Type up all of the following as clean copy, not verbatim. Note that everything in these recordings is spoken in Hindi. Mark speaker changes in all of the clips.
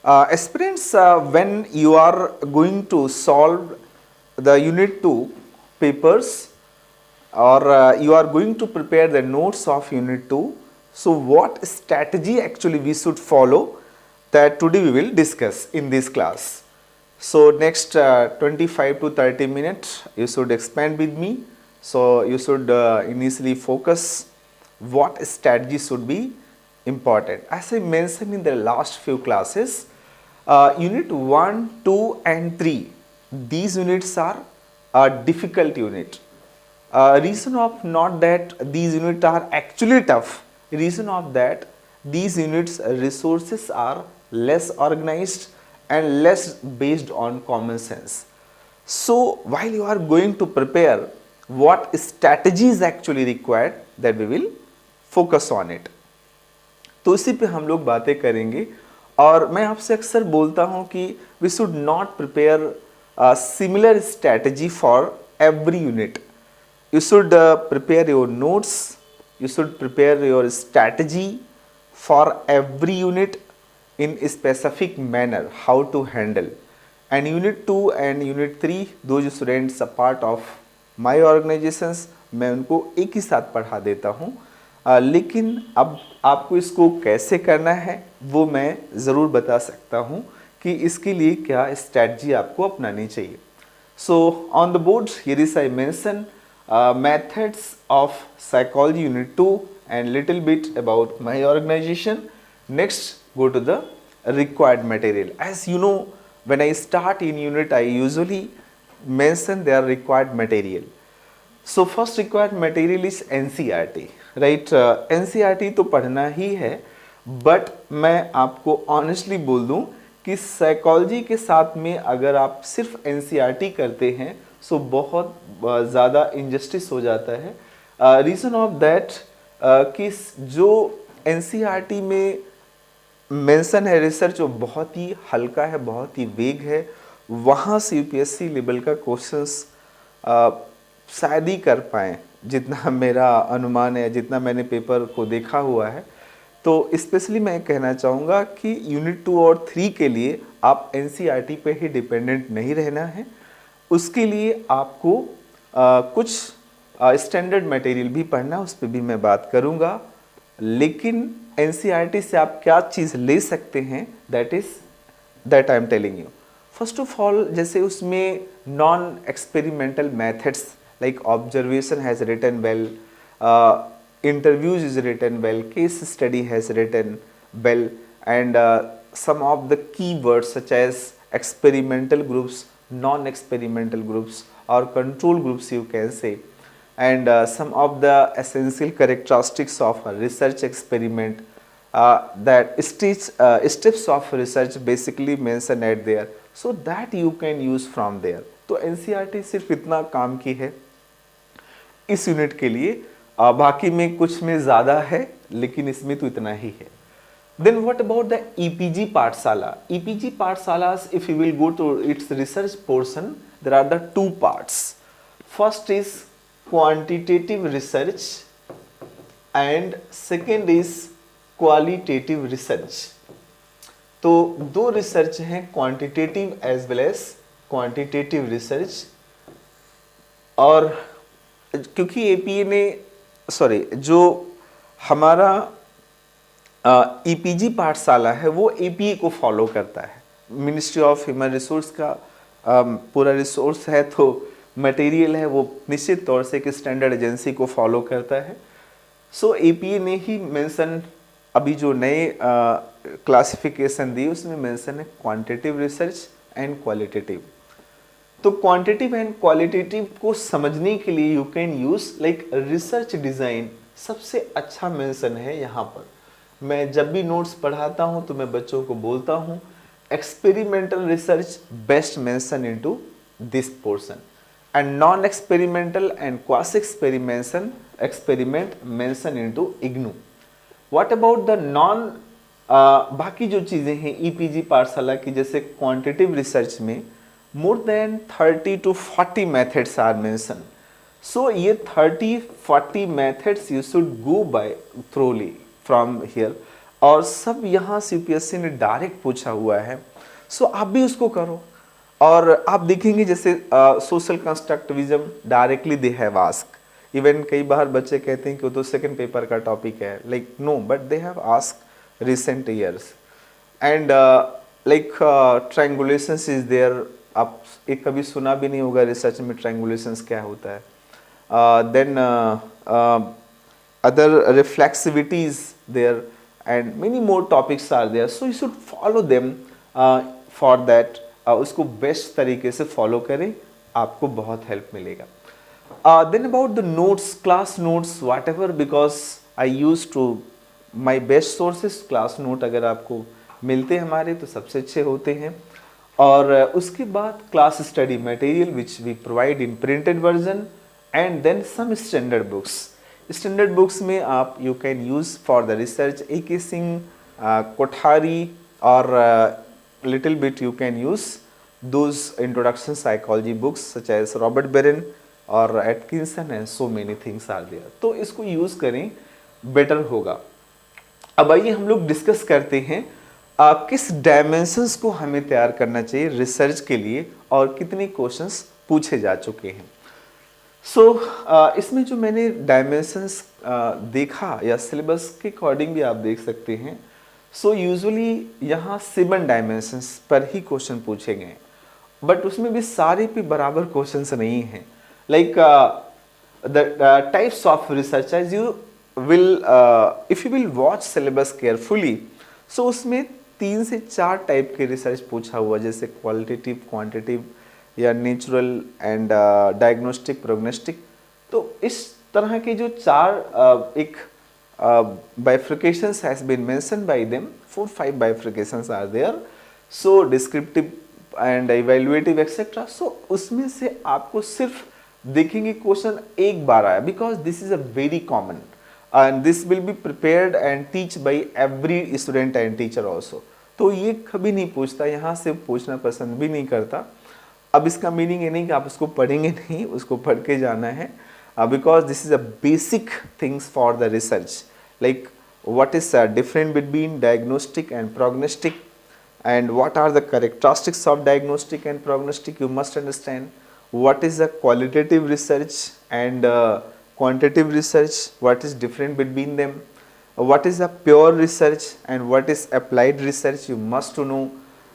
Speaker 1: Aspirants, when you are going to solve the Unit 2 papers, or you are going to prepare the notes of Unit 2, so what strategy actually we should follow, that today we will discuss in this class. So next 25 to 30 minutes you should expand with me. So you should initially focus what strategy should be important. As I mentioned in the last few classes, Unit 1, 2 and 3, these units are a difficult unit. Reason of not that these units are actually tough, reason of that these units resources are less organized and less based on common sense. So while you are going to prepare, what strategy is actually required, that we will focus on it. तो इसी पे हम लोग बातें करेंगे। और मैं आपसे अक्सर बोलता हूँ कि we should not prepare similar strategy for every unit. You should prepare your notes, you should prepare your strategy for every unit in a specific manner, how to handle. And Unit 2 and Unit 3, those students are part of my organizations, मैं उनको एक ही साथ पढ़ा देता हूँ. लेकिन अब आपको इसको कैसे करना है वो मैं ज़रूर बता सकता हूँ कि इसके लिए क्या स्ट्रैटेजी आपको अपनानी चाहिए. So on the board here is I mention methods of psychology Unit 2 and little bit about my organization. Next go to the required material. As you know, when I start in unit I usually mention their required material. So first required material is NCERT, right? NCERT तो पढ़ना ही है, but मैं आपको honestly बोल दूँ कि साइकोलॉजी के साथ में अगर आप सिर्फ NCERT करते हैं सो बहुत ज़्यादा इनजस्टिस हो जाता है. रीज़न ऑफ दैट कि जो NCERT में मेंशन है रिसर्च वो बहुत ही हल्का है, बहुत ही वेग है. वहाँ से UPSC लेवल का क्वेश्चंस शायद ही कर पाएँ, जितना मेरा अनुमान है, जितना मैंने पेपर को देखा हुआ है. तो स्पेशली मैं कहना चाहूँगा कि यूनिट 2 और 3 के लिए आप NCERT पे ही डिपेंडेंट नहीं रहना है. उसके लिए आपको कुछ स्टैंडर्ड मटेरियल भी पढ़ना, उस पर भी मैं बात करूँगा. लेकिन NCERT से आप क्या चीज़ ले सकते हैं, that I am telling you. First of all, जैसे उसमें non experimental methods like observation has written well, interviews is written well, case study has written well, and some of the keywords such as experimental groups, non-experimental groups or control groups you can say, and some of the essential characteristics of a research experiment, that steps of research basically mentioned at there, so that you can use from there. तो NCERT सिर्फ इतना काम की है इस यूनिट के लिए. बाकी में कुछ में ज़्यादा है लेकिन इसमें तो इतना ही है. Then what about the EPG पाठशाला? EPG पाठशालास, if you will go to its research portion, there are the two parts. First is quantitative research and second is qualitative research. तो दो रिसर्च हैं, quantitative as well as quantitative research. और क्योंकि APA ने जो हमारा EPG पाठशाला है वो APA को फॉलो करता है. मिनिस्ट्री ऑफ ह्यूमन रिसोर्स का पूरा रिसोर्स है, तो मटेरियल है वो निश्चित तौर से एक स्टैंडर्ड एजेंसी को फॉलो करता है. सो APA ने ही मेंशन, अभी जो नए क्लासिफिकेशन दी उसमें मेंशन है क्वांटिटेटिव रिसर्च एंड क्वालिटेटिव. तो क्वांटिटेटिव एंड क्वालिटेटिव को समझने के लिए you can use like research design. सबसे अच्छा मेंशन है यहाँ पर. मैं जब भी नोट्स पढ़ाता हूँ तो मैं बच्चों को बोलता हूँ experimental research best mention into this portion and non experimental and quasi experiment mention into IGNOU. What about the non, बाकी जो चीज़ें हैं EPG पाठशाला की, जैसे क्वांटिटेटिव रिसर्च में more than 30 to 40 methods are mentioned. So ये 30-40 methods you should go by thoroughly from here. और सब यहाँ से यूपीएससी ने डायरेक्ट पूछा हुआ है। सो आप भी उसको करो और आप देखेंगे जैसे social constructivism directly they have ask. Even कई बार बच्चे कहते हैं कि वो तो सेकंड पेपर का टॉपिक है, like no, but they have ask recent years and like triangulations is there. आप एक कभी सुना भी नहीं होगा रिसर्च में ट्रायंगुलेशंस क्या होता है। Then other reflexivity is there and many more topics are there, so you should follow them for that। उसको बेस्ट तरीके से फॉलो करें, आपको बहुत हेल्प मिलेगा। Then about the notes, class notes whatever, because I use to my best sources class note अगर आपको मिलते हैं हमारे तो सबसे अच्छे होते हैं। और उसके बाद class study material which we provide in printed version and then some standard books. Standard books में आप you can use for the research A K. Singh, Kothari और little bit you can use those introduction psychology books such as Robert Baron और Atkinson and so many things are there. तो इसको यूज़ करें, बेटर होगा। अब आइए हम लोग डिस्कस करते हैं किस डायमेंशंस को हमें तैयार करना चाहिए रिसर्च के लिए और कितने क्वेश्चंस पूछे जा चुके हैं। इसमें जो मैंने डायमेंशंस देखा या सिलेबस के अकॉर्डिंग भी आप देख सकते हैं। यूजुअली यहाँ 7 डायमेंशंस पर ही क्वेश्चन पूछे गए, बट उसमें भी सारे पे बराबर क्वेश्चंस नहीं हैं। Like the types of research as you will if you will watch syllabus carefully, उसमें 3 से 4 टाइप के रिसर्च पूछा हुआ, जैसे क्वालिटेटिव, क्वांटिटेटिव या नेचुरल एंड डायग्नोस्टिक, प्रोग्नोस्टिक। तो इस तरह के जो 4 एक bifurcations has been mentioned by them, 4-5 bifurcations are there, so descriptive and evaluative etc. उसमें से आपको सिर्फ देखेंगे क्वेश्चन एक बार आया, because this is a very common and this will be prepared and teach by every student and teacher also। तो ये कभी नहीं पूछता, यहाँ से पूछना पसंद भी नहीं करता। अब इसका मीनिंग ये नहीं कि आप उसको पढ़ेंगे नहीं, उसको पढ़ के जाना है, because this is a basic things for the research, like what is different between diagnostic and prognostic and what are the characteristics of diagnostic and prognostic, you must understand what is the qualitative research and quantitative research, what is different between them, what is a pure research and what is applied research, you must to know,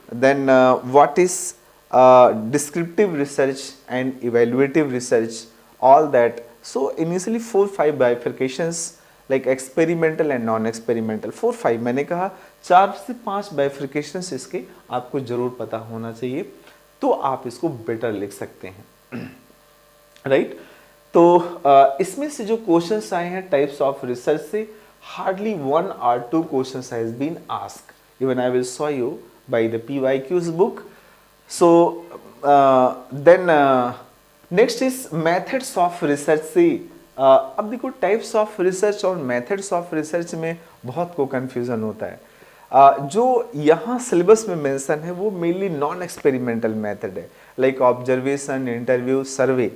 Speaker 1: then what is descriptive research and evaluative research, all that। So initially 4-5 bifurcations like experimental and non experimental, 4-5 मैंने कहा 4 से 5 bifurcations इसके आपको जरूर पता होना चाहिए, तो आप इसको बेटर लिख सकते हैं, राइट। तो इसमें से जो क्वेश्चंस आए हैं टाइप्स ऑफ रिसर्च से, hardly 1 or 2 questions has been asked, even I will show you by the PYQs book। then next is methods of research से अब देखो टाइप्स ऑफ रिसर्च और मेथड्स ऑफ रिसर्च में बहुत को कंफ्यूजन होता है। जो यहाँ सिलेबस में मेंशन है वो मेनली नॉन एक्सपेरिमेंटल मेथड है, like observation, interview, survey,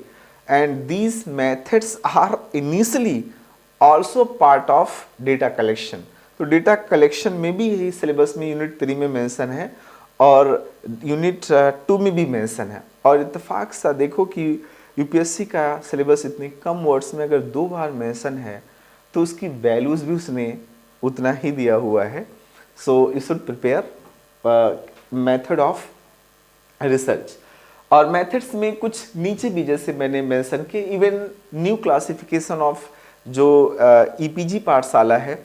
Speaker 1: and these methods are initially also part of data collection. तो डेटा कलेक्शन में भी यही सिलेबस में यूनिट 3 में मेंशन है और यूनिट 2 में भी मेंशन है। और इत्तेफाक सा देखो कि यूपीएससी का सिलेबस इतने कम वर्ड्स में अगर 2 बार मेंशन है तो उसकी वैल्यूज भी उसने उतना ही दिया हुआ है। So you should prepare method of research. और मेथड्स में कुछ नीचे भी जैसे मैंने मेंशन किए, इवन न्यू क्लासिफिकेशन ऑफ जो ईपीजी पाठशाला है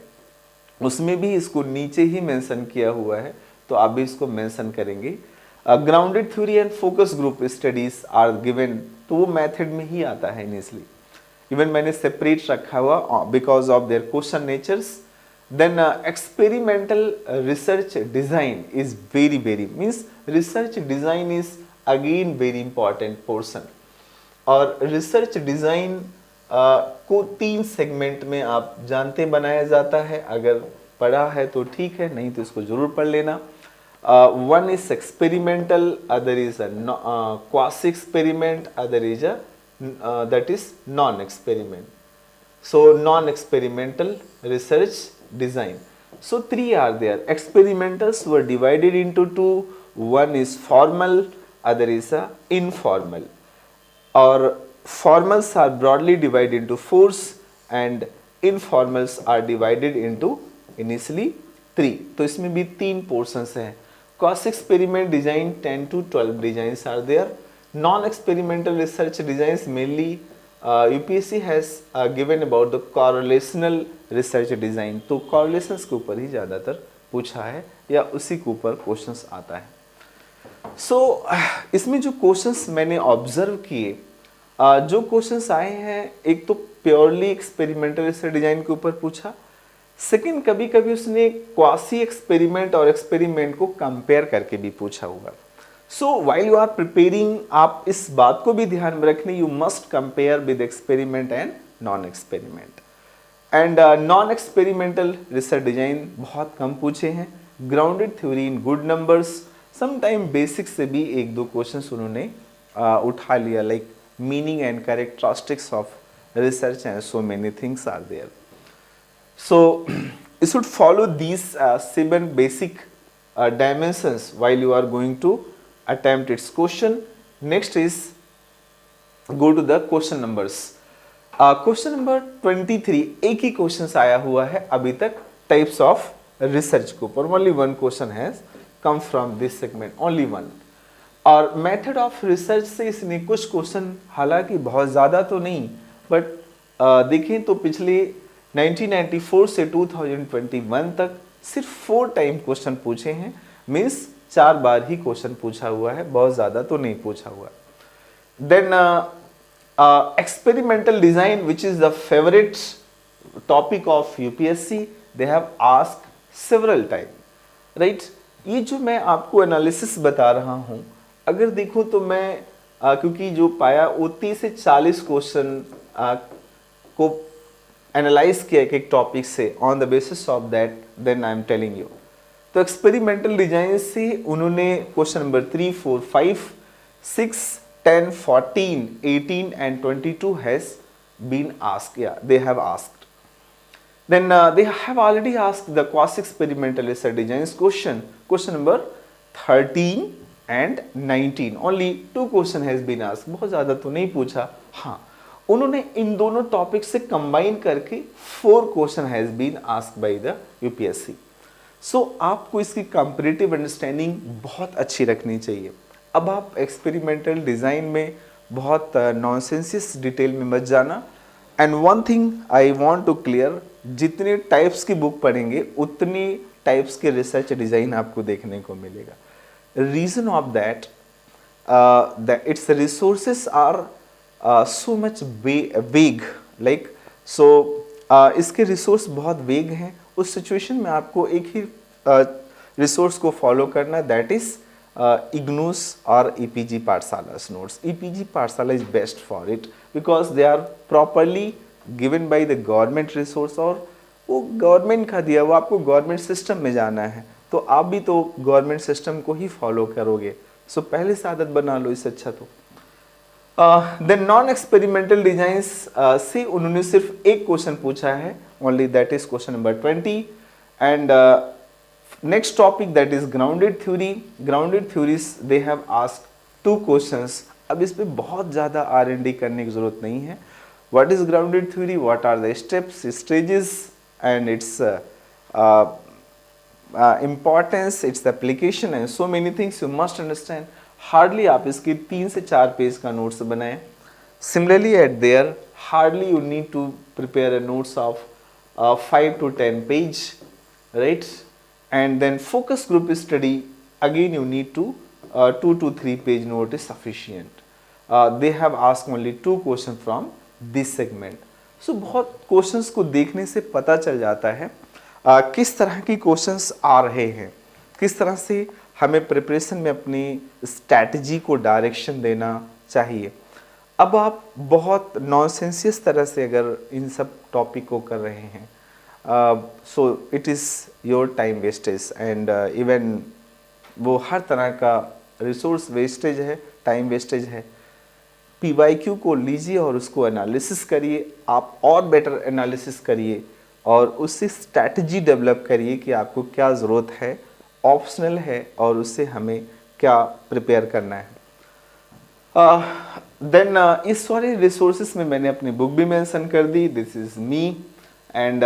Speaker 1: उसमें भी इसको नीचे ही मेंशन किया हुआ है, तो आप भी इसको मेंशन करेंगे। Grounded theory and focus group studies are given, तो वो मेथड में ही आता है इनिशियली, इवन मैंने सेपरेट रखा हुआ because of their question natures. Then experimental research design is very means research design is again very important portion. और रिसर्च डिजाइन को 3 सेगमेंट में आप जानते बनाया जाता है, अगर पढ़ा है तो ठीक है, नहीं तो इसको जरूर पढ़ लेना। One is experimental, other is a quasi experiment, other is a that is non experiment। So non experimental research design, So 3 are there. Experimentals were divided into 2. One is formal, other is informal. Or formals are broadly divided into 4s and informals are divided into initially 3. तो इसमें भी 3 portions हैं. Cross experiment design 10 to 12 designs are there. Non experimental research designs mainly UPSC has given about the correlational research design. तो correlations के ऊपर ही ज़्यादातर पूछा है या उसी के ऊपर क्वेश्चंस आता है. सो इसमें जो क्वेश्चंस मैंने ऑब्जर्व किए, जो क्वेश्चंस आए हैं, एक तो प्योरली एक्सपेरिमेंटल रिसर्च डिजाइन के ऊपर पूछा. सेकंड, कभी कभी उसने क्वासी एक्सपेरिमेंट और एक्सपेरिमेंट को कंपेयर करके भी पूछा हुआ. So while you are preparing, आप इस बात को भी ध्यान में रखने, you must compare with experiment and non experiment. And non experimental research design बहुत कम पूछे हैं. Grounded theory in good numbers, sometime basic से भी एक दो क्वेश्चंस उन्होंने उठा लिया, like meaning and characteristics of research and so many things are there. So you should follow these 7 basic dimensions while you are going to attempt its question. Next is go to the question numbers. Question number 23, एक ही क्वेश्चन आया हुआ है अभी तक टाइप्स ऑफ रिसर्च के ऊपर. Only one question has come from this segment, only one. और मेथड ऑफ रिसर्च से इसने कुछ क्वेश्चन, हालांकि बहुत ज़्यादा तो नहीं, बट देखें तो पिछले 1994 से 2021 तक सिर्फ 4 टाइम क्वेश्चन पूछे हैं. मीन्स 4 बार ही क्वेश्चन पूछा हुआ है, बहुत ज़्यादा तो नहीं पूछा हुआ. Then experimental design which is the favourite topic of UPSC, they have asked several time, right. ये जो मैं आपको एनालिसिस बता रहा हूँ, अगर देखूँ तो मैं क्योंकि जो पाया वो 30 से 40 क्वेश्चन को एनालाइज किया एक टॉपिक से, on the basis of that then I am telling you. तो एक्सपेरिमेंटल डिजाइन से उन्होंने question number 3, 4, 5, 6, 10, 14, 18 and 22 has been asked. Yeah, they have asked. Then they have already asked the quasi experimental research designs question number 13 and 19. Only 2 question has been asked. बहुत ज़्यादा तो नहीं पूछा. हाँ, उन्होंने इन दोनों टॉपिक से कंबाइन करके 4 question has been asked by the UPSC. So आपको इसकी कंपैरेटिव अंडरस्टैंडिंग बहुत अच्छी रखनी चाहिए. अब आप एक्सपेरिमेंटल डिज़ाइन में बहुत नॉनसेंसियस डिटेल में मत जाना. And one thing I want to clear, जितने टाइप्स की बुक पढ़ेंगे उतनी टाइप्स के रिसर्च डिज़ाइन आपको देखने को मिलेगा. Reason of that it's resources are so much vague, like so इसके रिसोर्स बहुत वेग हैं. उस सिचुएशन में आपको एक ही रिसोर्स को फॉलो करना, दैट इज इग्नूस और EPG Pathshala's notes. EPG Pathshala is best for it because they are properly given by the government resource, और वो गवर्नमेंट का दिया, वो आपको गवर्नमेंट सिस्टम में जाना है तो आप भी तो गवर्नमेंट सिस्टम को ही फॉलो करोगे. सो पहले से आदत बना लो, इससे अच्छा तो. देन नॉन एक्सपेरिमेंटल डिजाइंस से उन्होंने सिर्फ एक क्वेश्चन पूछा है, only that is question number 20. And next topic that is grounded theory. Grounded theories they have asked 2 questions. अब इस पे बहुत ज़्यादा R&D करने की ज़रूरत नहीं है. What is grounded theory, what are the steps, stages and its importance, its application and so many things you must understand. Hardly आप इसके 3 से 4 पेज का नोट्स बनाएं. Similarly at there hardly you need to prepare a notes of 5 to 10 page, right. And then focus group study, again you need to 2 to 3 page note is sufficient. They have asked only 2 question from this segment. So बहुत क्वेश्चंस को देखने से पता चल जाता है किस तरह की क्वेश्चंस आ रहे हैं, किस तरह से हमें प्रिपरेशन में अपनी स्ट्रैटेजी को डायरेक्शन देना चाहिए. अब आप बहुत नॉनसेंसियस तरह से अगर इन सब टॉपिक को कर रहे हैं, so it is your time wastage and even वो हर तरह का रिसोर्स वेस्टेज है, टाइम वेस्टेज है. PYQ को लीजिए और उसको एनालिसिस करिए, आप और बेटर एनालिसिस करिए, और उससे स्ट्रैटेजी डेवलप करिए कि आपको क्या ज़रूरत है, ऑप्शनल है, और उससे हमें क्या प्रिपेयर करना है। देन इस सारे रिसोर्सेस में मैंने अपनी बुक भी मेंशन कर दी, this is me and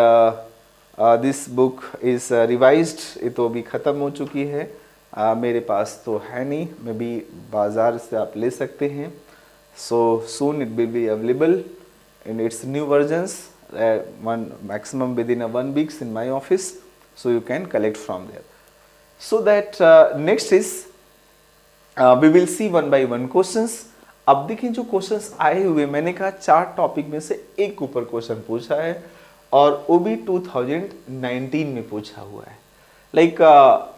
Speaker 1: this book is revised, ये तो अभी ख़त्म हो चुकी है, मेरे पास तो है नहीं, मैं भी बाज़ार से आप ले सकते हैं। So soon it will be available in its new versions, one maximum within a 1 weeks in my office, so you can collect from there. So that next is we will see one by one questions. अब देखिए जो क्वेश्चंस आए हुए, मैंने कहा 4 टॉपिक में से एक ऊपर क्वेश्चन पूछा है और वो भी 2019 में पूछा हुआ है। Like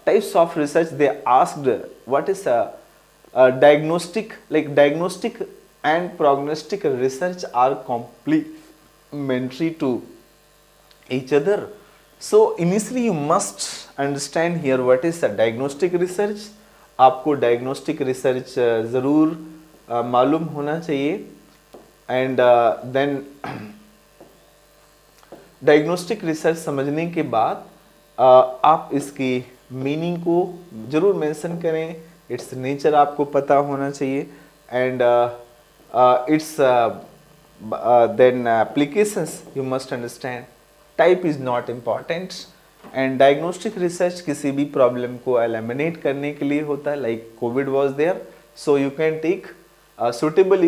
Speaker 1: types of research they asked what is diagnostic, like diagnostic and prognostic research are complementary to each other. So initially you must understand here what is a diagnostic research. आपको diagnostic research ज़रूर मालूम होना चाहिए and then diagnostic research समझने के बाद आप इसकी मीनिंग को ज़रूर मेंशन करें, इट्स नेचर आपको पता होना चाहिए and its then applications you must understand. Type is not important and diagnostic research किसी भी प्रॉब्लम को एलिमिनेट करने के लिए होता है, like Covid was there, so you can take suitable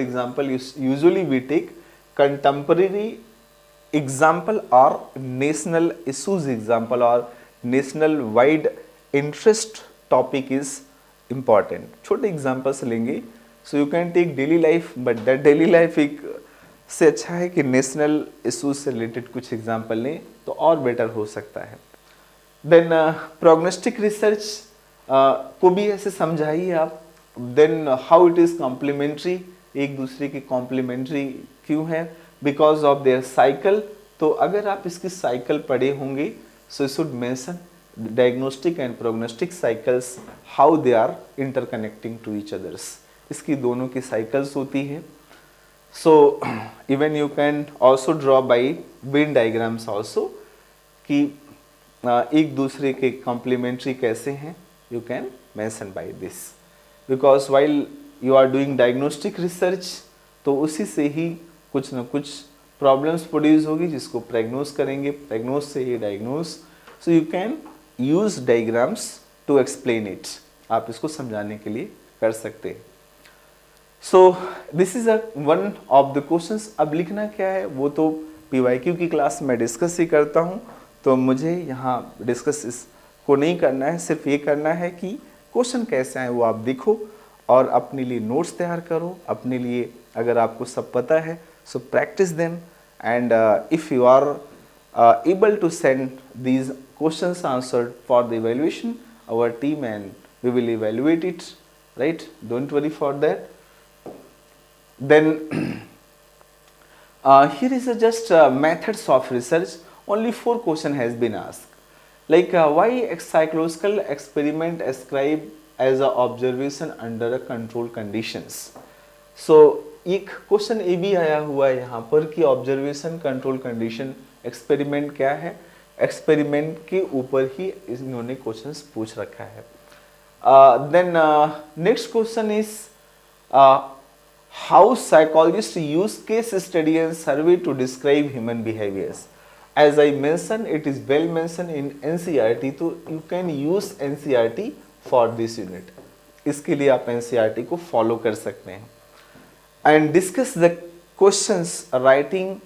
Speaker 1: example usually we take contemporary example or national issues example or national wide interest topic is important. छोटे एग्जाम्पल्स लेंगे, so you can take daily life, but that daily life एक से अच्छा है कि नेशनल इशूज से रिलेटेड कुछ एग्जाम्पल लें तो और बेटर हो सकता है। देन प्रोग्नोस्टिक रिसर्च को भी ऐसे समझाइए आप। Then how it is complementary, एक दूसरे के कॉम्प्लीमेंट्री क्यों है, बिकॉज ऑफ देयर साइकिल। तो अगर आप इसकी साइकिल पढ़े होंगे, सो you should mention diagnostic and prognostic cycles, how they are interconnecting to each others. इसकी दोनों की cycles होती है। So even you can also draw by Venn diagrams also कि एक दूसरे के complementary कैसे हैं, you can mention by this, because while you are doing diagnostic research तो उसी से ही कुछ न कुछ problems produce होगी जिसको प्रेग्नोज करेंगे, प्रेग्नोज से ही diagnose. So you can use diagrams to explain it, आप इसको समझाने के लिए कर सकते हैं। So this is one of the questions. अब लिखना क्या है वो तो PYQ की क्लास में डिस्कस ही करता हूँ, तो मुझे यहाँ डिस्कस इसको नहीं करना है, सिर्फ ये करना है कि क्वेश्चन कैसे आए वो आप देखो और अपने लिए नोट्स तैयार करो। अपने लिए अगर आपको सब पता है so practice them and if you are able to send these questions answered for the evaluation, our team and we will evaluate it, right? Don't worry for that. Then here is just methods of research. Only 4 questions has been asked, like why psychological experiment ascribed as a observation under a controlled conditions. So एक क्वेश्चन ये भी आया हुआ है यहाँ पर कि ऑब्जर्वेशन कंट्रोल कंडीशन एक्सपेरिमेंट क्या है, एक्सपेरिमेंट के ऊपर ही इन्होंने क्वेश्चंस पूछ रखा है। Then next question is how psychologist use case study and survey to describe human behaviours. As I mention it is well mention in NCERT, तो you can use NCERT for this unit. इसके लिए आप NCERT को फॉलो कर सकते हैं। And discuss the questions writing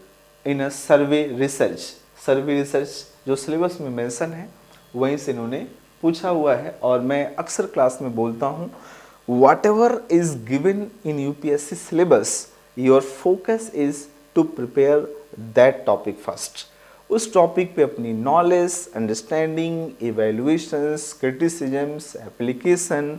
Speaker 1: in a survey research. Survey research जो सिलेबस में मेंशन है वहीं से इन्होंने पूछा हुआ है, और मैं अक्सर क्लास में बोलता हूँ whatever is given in UPSC syllabus your focus is to prepare that topic first. उस टॉपिक पे अपनी knowledge, understanding, evaluations, criticisms, application,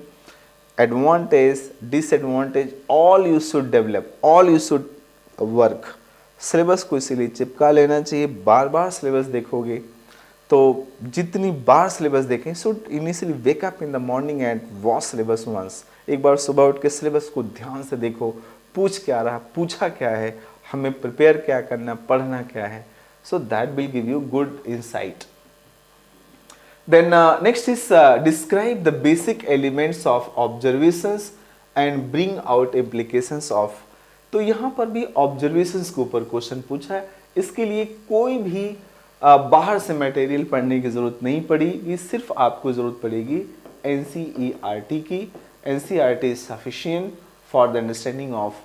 Speaker 1: advantage, disadvantage, all you should develop, all you should work. Syllabus को इसीलिए चिपका लेना चाहिए। बार बार सिलेबस देखोगे तो जितनी बार सिलेबस देखें, should initially wake up in the morning and watch syllabus once. एक बार सुबह उठ के सिलेबस को ध्यान से देखो, पूछ क्या रहा, पूछा क्या है, हमें प्रिपेयर क्या करना, पढ़ना क्या है। So that will give you good insight. Then next is describe the basic elements of observations and bring out implications of. तो यहाँ पर भी ऑब्जर्वेशंस के ऊपर क्वेश्चन पूछा है। इसके लिए कोई भी बाहर से मटेरियल पढ़ने की ज़रूरत नहीं पड़ी, ये सिर्फ आपको ज़रूरत पड़ेगी NCERT की। NCERT is sufficient for the understanding of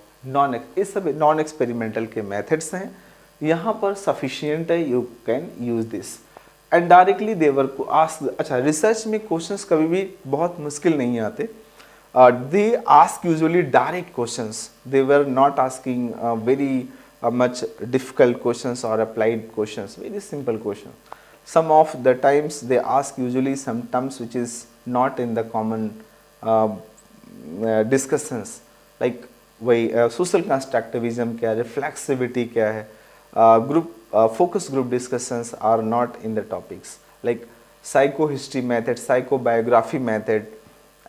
Speaker 1: इस सब नॉन एक्सपेरिमेंटल के मेथड्स हैं, यहाँ पर सफिशिएंट है, you can use this and directly they were ask. अच्छा, रिसर्च में क्वेश्चंस कभी भी बहुत मुश्किल नहीं आते, they ask usually direct questions, they were not asking very much difficult questions or applied questions, very simple question. Some of the times they ask usually some terms which is not in the common discussions, like वही social constructivism क्या है, reflexivity क्या है, group focus group discussions are not in the topics, like psychohistory method, psychobiography method,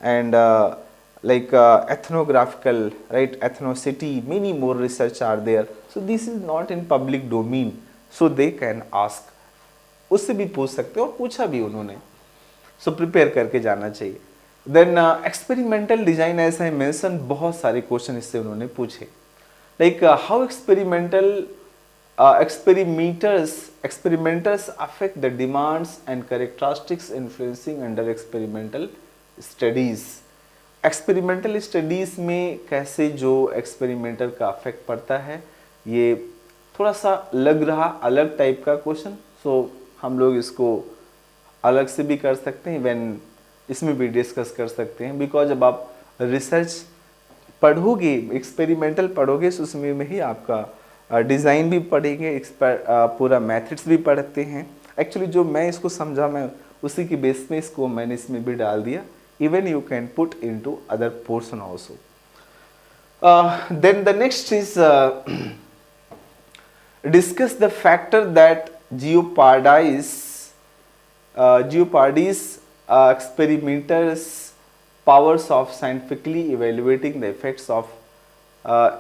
Speaker 1: and like ethnographical, right, ethnicity, many more research are there. So this is not in public domain, so they can ask, उससे भी पूछ सकते हो और पूछा भी उन्होंने, so prepare करके जाना चाहिए. Then experimental design, as I mentioned, बहुत सारे क्वेश्चन इससे उन्होंने पूछे, like how experimenters affect the demands and characteristics influencing under experimental studies. Experimental studies में कैसे जो एक्सपेरिमेंटर का अफेक्ट पड़ता है, ये थोड़ा सा लग रहा अलग टाइप का क्वेश्चन, सो हम लोग इसको अलग से भी कर सकते हैं, इवन इसमें भी डिस्कस कर सकते हैं, बिकॉज जब आप रिसर्च पढ़ोगे, एक्सपेरिमेंटल पढ़ोगे, तो उसमें में ही आपका डिज़ाइन भी पढ़ेंगे, पूरा मैथड्स भी पढ़ते हैं। एक्चुअली जो मैं इसको समझा, मैं उसी की बेस में इसको मैंने इसमें भी डाल दिया, even you can put into other portion also. Then the next is discuss the factor that jeopardize experimenters' powers of scientifically evaluating the effects of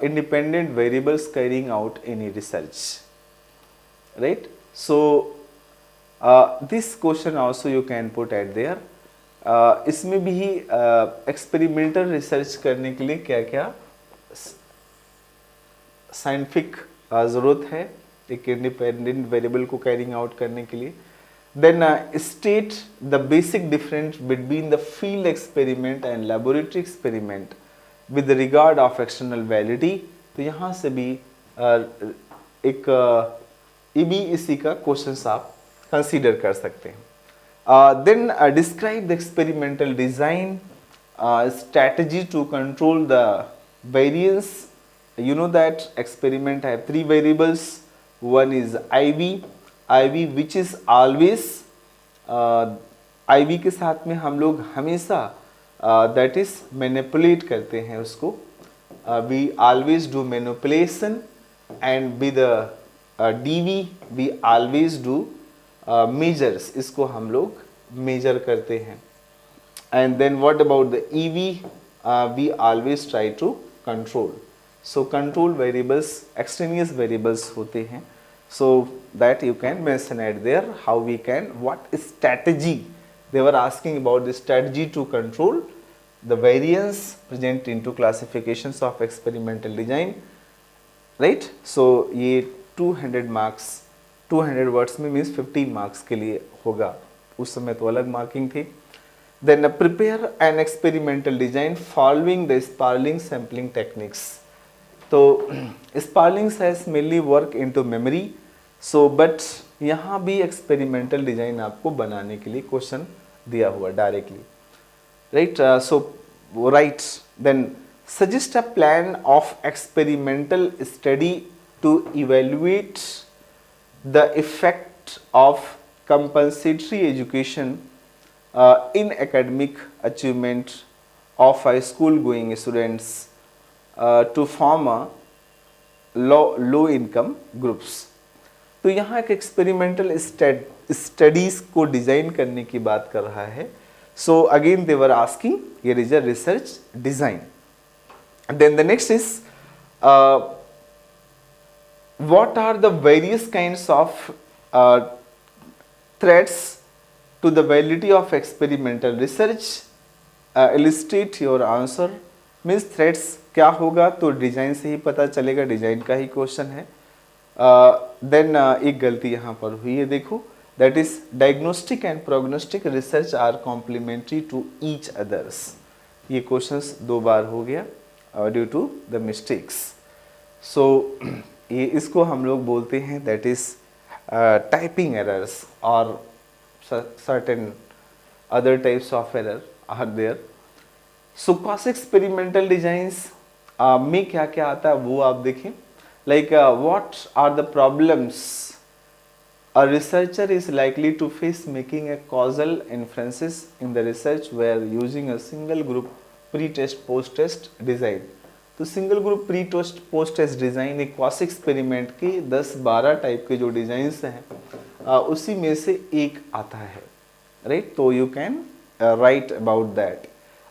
Speaker 1: independent variables carrying out any research, right? So this question also you can put at there. इसमें भी एक्सपेरिमेंटल रिसर्च करने के लिए क्या क्या साइंटिफिक ज़रूरत है एक इंडिपेंडेंट वेरिएबल को कैरिंग आउट करने के लिए. Then state the basic difference between the field experiment and laboratory experiment with regard of external validity. तो यहाँ से भी एक इसी का क्वेश्चन आप कंसीडर कर सकते हैं. Then describe the experimental design strategy to control the variance. You know that experiment have 3 variables. One is IV which is always IV के साथ में हम लोग हमेशा that is manipulate करते हैं उसको. We always do manipulation, and with the DV we always do measures, इसको हम लोग मेजर करते हैं. And then what about the EV, we always try to control. So control variables extraneous variables होते हैं, so that you can mention at there how we can what strategy they were asking about the strategy to control the variance present into classifications of experimental design, right. So ये 200 मार्क्स 200 वर्ड्स में मीन्स 15 मार्क्स के लिए होगा, उस समय तो अलग मार्किंग थी. Then prepare an experimental design following the Sperling sampling techniques. तो Sperling has mainly work into memory, so but यहाँ भी एक्सपेरिमेंटल डिजाइन आपको बनाने के लिए क्वेश्चन दिया हुआ directly, right. So right, then suggest a plan of experimental study to evaluate the effect of compensatory education in academic achievement of a school going students to form a low income groups. तो यहाँ एक एक्सपेरिमेंटल स्टडीज को डिजाइन करने की बात कर रहा है. So again they were asking, here is a research design. Then the next is what are the various kinds of threats to the validity of experimental research? Illustrate your answer. Means threats क्या होगा तो डिजाइन से ही पता चलेगा, डिजाइन का ही क्वेश्चन है. देन एक गलती यहाँ पर हुई है, देखो, that is diagnostic and prognostic research are complementary to each others. ये क्वेश्चंस 2 बार हो गया due to the mistakes. So ये इसको हम लोग बोलते हैं दैट इज टाइपिंग एरर्स और certain other types of error are there. So cross experimental designs में क्या क्या आता है वो आप देखें. Like what are the problems a researcher is likely to face making a causal inferences in the research where using a single group pre-test post-test design. तो single group pre test post test design एक क्रॉस एक्सपेरिमेंट के 10-12 टाइप के जो डिज़ाइंस हैं उसी में से एक आता है, राइट. तो you can write about that,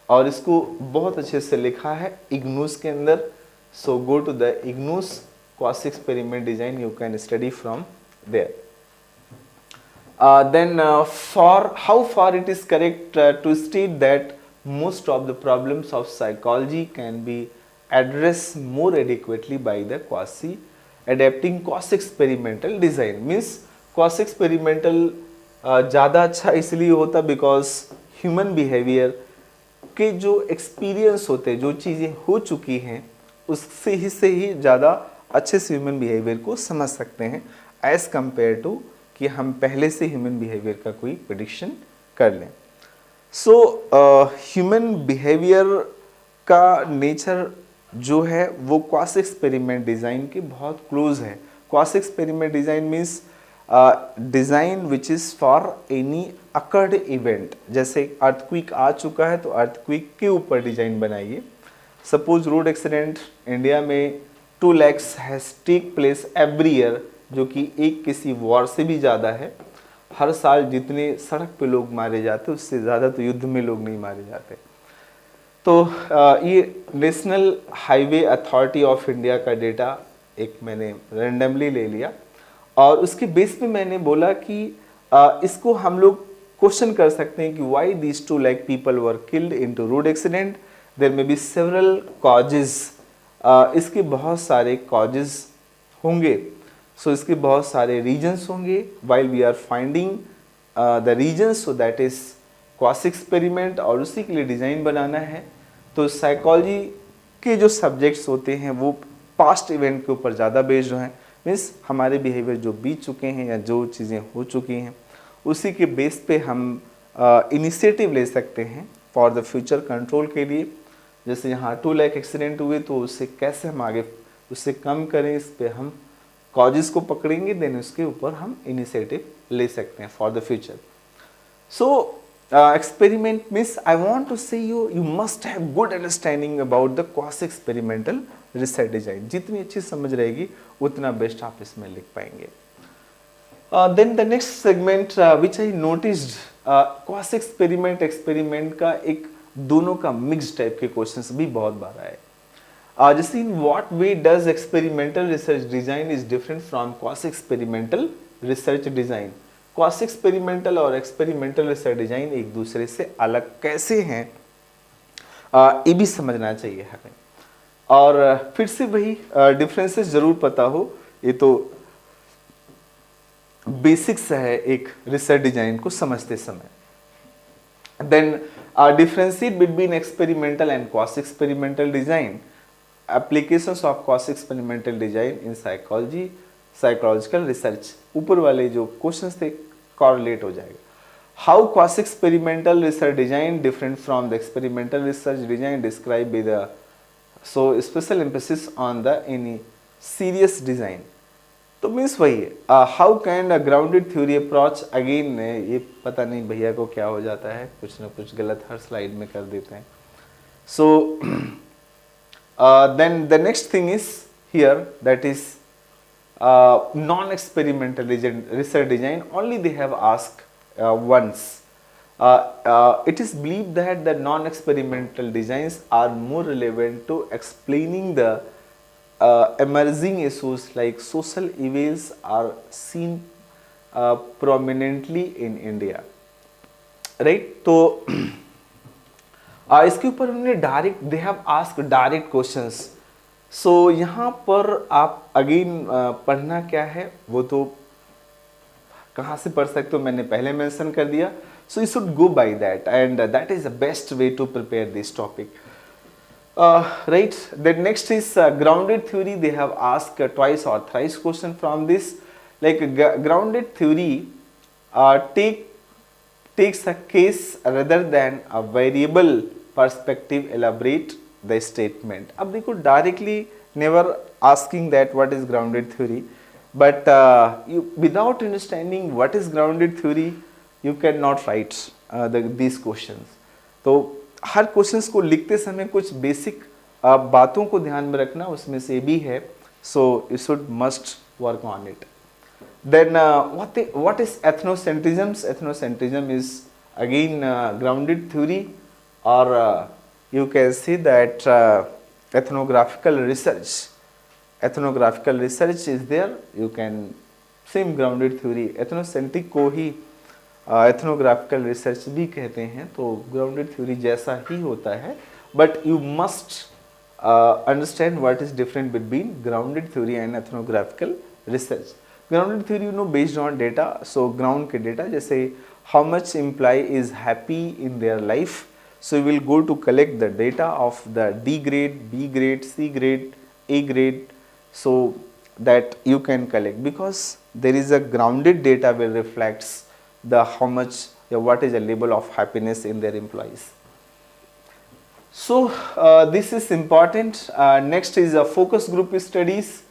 Speaker 1: और इसको बहुत अच्छे से लिखा है इग्नूस के अंदर. So go to the IGNOU's cross experiment design, you can study from there. Then for how far it is correct to state that most of the problems of psychology can be addressed more adequately by the quasi adapting cross experimental design. means cross experimental ज़्यादा अच्छा इसलिए होता बिकॉज ह्यूमन बिहेवियर के जो एक्सपीरियंस होते हैं, जो चीज़ें हो चुकी हैं उससे ही ज़्यादा अच्छे से ह्यूमन बिहेवियर को समझ सकते हैं एज कंपेयर टू कि हम पहले से ह्यूमन बिहेवियर का कोई प्रेडिक्शन कर लें. सो ह्यूमन बिहेवियर का नेचर जो है वो क्रॉस एक्सपेरिमेंट डिज़ाइन के बहुत क्लोज है. Cross experiment design means design which is for any occurred event. जैसे अर्थक्वेक आ चुका है तो अर्थक्वेक के ऊपर डिज़ाइन बनाइए. सपोज रोड एक्सीडेंट इंडिया में 2 lakhs has take place every year, जो कि एक किसी वॉर से भी ज़्यादा है. हर साल जितने सड़क पे लोग मारे जाते उससे ज़्यादा तो युद्ध में लोग नहीं मारे जाते. तो ये national highway authority of India का डेटा एक मैंने रैंडमली ले लिया और उसके बेस पे मैंने बोला कि इसको हम लोग क्वेश्चन कर सकते हैं कि why these 2 lakh people were killed into road accident. There may be several causes. इसके बहुत सारे कॉजेज होंगे. सो इसके बहुत सारे रीजन्स होंगे. While we are finding the reasons, so that is cross experiment और उसी के लिए डिज़ाइन बनाना है. तो साइकोलॉजी के जो सब्जेक्ट्स होते हैं वो पास्ट इवेंट के ऊपर ज़्यादा बेस्ड हैं. मीन्स हमारे बिहेवियर जो बीत चुके हैं या जो चीज़ें हो चुकी हैं उसी के बेस पे हम इनिशिएटिव ले सकते हैं फॉर द फ्यूचर कंट्रोल के लिए. जैसे यहाँ 2 lakh एक्सीडेंट हुए तो उससे कैसे हम आगे उससे कम करें, इस पर हम कॉजेज को पकड़ेंगे, देन उसके ऊपर हम इनिशिएटिव ले सकते हैं for the future. So experiment means I want to say you must have good understanding about the cross experimental research design. जितनी अच्छी समझ रहेगी उतना बेस्ट आप इसमें लिख पाएंगे. Then the next segment which I noticed, cross experiment का एक दोनों का मिक्स टाइप के क्वेश्चंस भी बहुत बार आए. जैसे in what way does experimental research design is different from cross experimental research design. Cross experimental और एक्सपेरिमेंटल रिसर्च डिजाइन एक दूसरे से अलग कैसे हैं ये भी समझना चाहिए हमें. और फिर से वही डिफरेंसेस जरूर पता हो, ये तो बेसिक्स है एक रिसर्च डिजाइन को समझते समय. Then differentiate between experimental and cross experimental design. Applications of cross experimental design in psychology, psychological research. ऊपर वाले जो क्वेश्चंस थे correlate हो जाएगा. How cross experimental research design different from the experimental research design described by the so special emphasis on the any serious design. तो मीन्स वही है how can a grounded theory approach. Again ये पता नहीं भैया को क्या हो जाता है, कुछ ना कुछ गलत हर स्लाइड में कर देते हैं. So then the next thing is here that is non experimental research design. Only they have asked once. It is believed that the non-experimental designs are more relevant to explaining the emerging issues like social evils are seen prominently in India, right? तो इसके ऊपर उन्होंने direct, they have asked direct questions. So यहाँ पर आप अगेन पढ़ना क्या है वो तो कहाँ से पढ़ सकते हो, मैंने पहले मेंशन कर दिया। So you should go by that and that is the best way to prepare this topic, right? Then next is grounded theory. They have asked twice or thrice question from this. Like grounded theory takes a case rather than a variable perspective elaborate the statement. अब देखो directly never asking that what is grounded theory, but you without understanding what is grounded theory you cannot write these questions. तो हर क्वेश्चंस को लिखते समय कुछ बेसिक बातों को ध्यान में रखना उसमें से भी है। So you should must work on it. Then what is ethnocentrism? Ethnocentrism is again grounded theory, और you can see that ethnographical research. Ethnographical research is there. You can same grounded theory. Ethnocentric को ही एथनोग्राफिकल रिसर्च भी कहते हैं, तो ग्राउंडेड थ्योरी जैसा ही होता है, but you must understand what is different between grounded theory and ethnographical research. Grounded theory you know based on data, so ground के डेटा जैसे how much employ is happy in their life, so you will go to collect the data of the D grade, B grade, C grade, A grade, so that you can collect, because there is a grounded data will reflects the how much what is the level of happiness in their employees. So this is important. Next is focus group studies.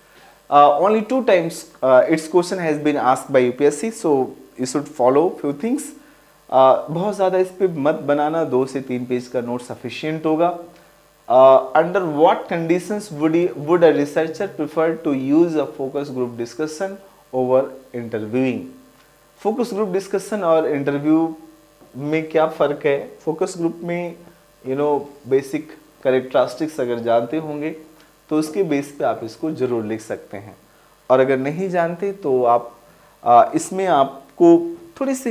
Speaker 1: Only 2 times its question has been asked by UPSC, so you should follow few things. बहुत ज़्यादा इस पे मत बनाना, 2 से 3 पेज का नोट सफिशिएंट होगा। Under what conditions would a researcher prefer to use a focus group discussion over interviewing? Focus group discussion और interview में क्या फ़र्क है? Focus group में बेसिक कैरेक्टरिस्टिक्स अगर जानते होंगे तो उसके बेस पे आप इसको ज़रूर लिख सकते हैं, और अगर नहीं जानते तो आप इसमें आपको थोड़ी सी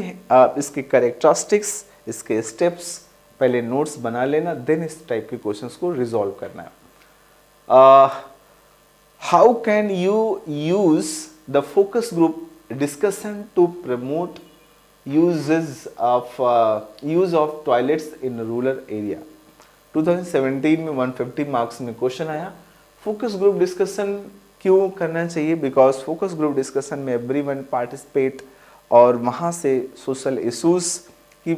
Speaker 1: इसके कैरेक्टरिस्टिक्स, इसके स्टेप्स पहले नोट्स बना लेना, देन इस टाइप के क्वेश्चंस को रिजॉल्व करना है। How can you use the focus group discussion to promote use of toilets in rural area? 2017 में 150 मार्क्स में क्वेश्चन आया, फोकस ग्रुप डिस्कशन क्यों करना चाहिए? बिकॉज फोकस ग्रुप डिस्कशन में एवरीवन पार्टिसिपेट, और वहाँ से सोशल इशूज़ की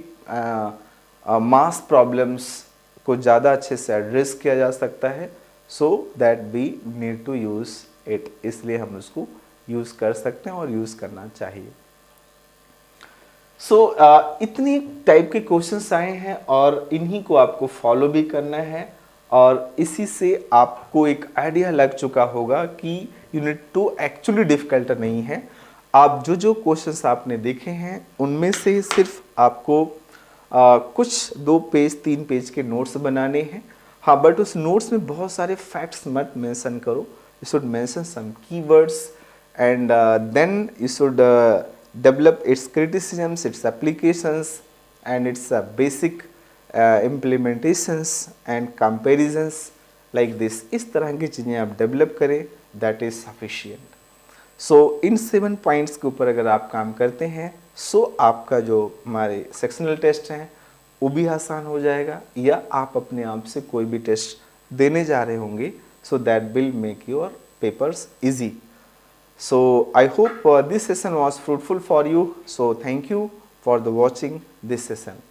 Speaker 1: मास प्रॉब्लम्स को ज़्यादा अच्छे से एड्रेस किया जा सकता है, so that we need to use it, इसलिए हम उसको यूज़ कर सकते हैं और यूज़ करना चाहिए। सो इतनी टाइप के क्वेश्चंस आए हैं और इन्हीं को आपको फॉलो भी करना है, और इसी से आपको एक आइडिया लग चुका होगा कि यूनिट 2 एक्चुअली डिफ़िकल्ट नहीं है। आप जो क्वेश्चंस आपने देखे हैं उनमें से सिर्फ आपको कुछ 2 पेज 3 पेज के नोट्स बनाने हैं। हाँ, बट उस नोट्स में बहुत सारे फैक्ट्स मत मेंशन करो, you should mention some keywords and then you should develop its criticisms, its applications and its basic implementations and comparisons like this। इस तरह की चीज़ें आप डेवलप करें, that is sufficient। So in 7 points के ऊपर अगर आप काम करते हैं, सो आपका जो हमारे सेक्शनल टेस्ट हैं वो भी आसान हो जाएगा, या आप अपने आप से कोई भी टेस्ट देने जा रहे होंगे, so that will make your papers easy. So I hope this session was fruitful for you. So thank you for the watching this session.